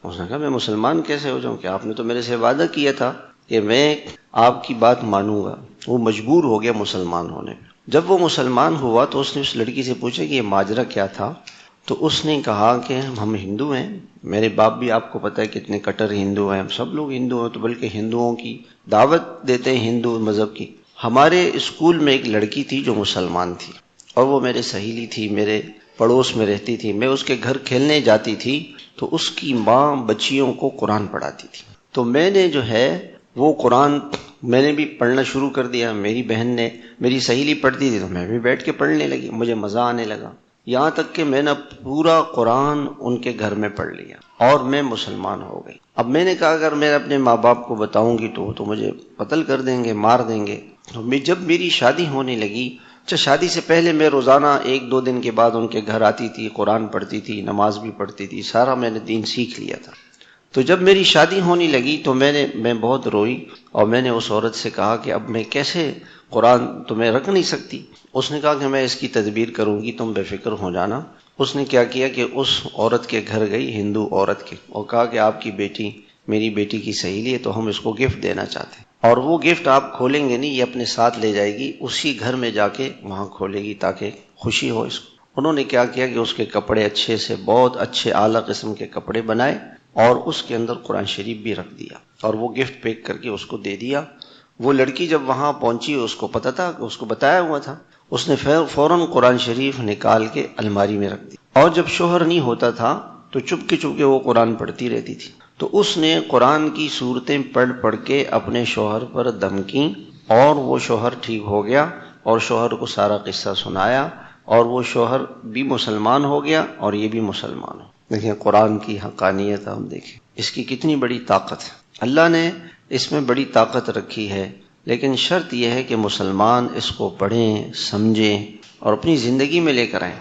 اس نے کہا میں مسلمان کیسے ہو جاؤں کہ آپ نے تو میرے سے وعدہ کیا تھا کہ میں آپ کی بات مانوں گا. وہ مجبور ہو گیا مسلمان ہونے میں. جب وہ مسلمان ہوا تو اس نے اس لڑکی سے پوچھا کہ یہ ماجرا کیا تھا. تو اس نے کہا کہ ہم ہندو ہیں، میرے باپ بھی آپ کو پتہ ہے کتنے کٹر ہندو ہیں، ہم سب لوگ ہندو ہیں، تو بلکہ ہندوؤں کی دعوت دیتے ہیں ہندو مذہب کی. ہمارے اسکول میں ایک لڑکی تھی جو مسلمان تھی اور وہ میرے سہیلی تھی، میرے پڑوس میں رہتی تھی. میں اس کے گھر کھیلنے جاتی تھی تو اس کی ماں بچیوں کو قرآن پڑھاتی تھی. تو میں نے جو ہے وہ قرآن میں نے بھی پڑھنا شروع کر دیا. میری بہن نے، میری سہیلی پڑھتی تھی تو میں بھی بیٹھ کے پڑھنے لگی، مجھے مزہ آنے لگا. یہاں تک کہ میں نے پورا قرآن ان کے گھر میں پڑھ لیا اور میں مسلمان ہو گئی. اب میں نے کہا اگر میں اپنے ماں باپ کو بتاؤں گی تو وہ تو مجھے قتل کر دیں گے، مار دیں گے. تو جب میری شادی ہونے لگی، شادی سے پہلے میں روزانہ 1-2 دن کے بعد ان کے گھر آتی تھی، قرآن پڑھتی تھی، نماز بھی پڑھتی تھی، سارا میں نے دین سیکھ لیا تھا. تو جب میری شادی ہونے لگی تو میں بہت روئی اور میں نے اس عورت سے کہا کہ اب میں کیسے قرآن تو میں رکھ نہیں سکتی. اس نے کہا کہ میں اس کی تدبیر کروں گی، تم بے فکر ہو جانا. اس نے کیا کیا کہ اس عورت کے گھر گئی، ہندو عورت کے، اور کہا کہ آپ کی بیٹی میری بیٹی کی سہیلی ہے تو ہم اس کو گفٹ دینا چاہتے ہیں، اور وہ گفٹ آپ کھولیں گے نہیں، یہ اپنے ساتھ لے جائے گی، اسی گھر میں جا کے وہاں کھولے گی تاکہ خوشی ہو اس کو. انہوں نے کیا کیا کہ اس کے کپڑے اچھے سے، بہت اچھے اعلیٰ قسم کے کپڑے بنائے اور اس کے اندر قرآن شریف بھی رکھ دیا اور وہ گفٹ پیک کر کے اس کو دے دیا. وہ لڑکی جب وہاں پہنچی اس کو پتہ تھا کہ اس کو بتایا ہوا تھا، اس نے فوراً قرآن شریف نکال کے الماری میں رکھ دی. اور جب شوہر نہیں ہوتا تھا تو چپ کے وہ قرآن پڑھتی رہتی تھی. تو اس نے قرآن کی صورتیں پڑھ کے اپنے شوہر پر دم کیں اور وہ شوہر ٹھیک ہو گیا اور شوہر کو سارا قصہ سنایا اور وہ شوہر بھی مسلمان ہو گیا اور یہ بھی مسلمان ہو. دیکھیں قرآن کی حقانیت ہم دیکھیں، اس کی کتنی بڑی طاقت ہے. اللہ نے اس میں بڑی طاقت رکھی ہے، لیکن شرط یہ ہے کہ مسلمان اس کو پڑھیں، سمجھیں اور اپنی زندگی میں لے کر آئیں.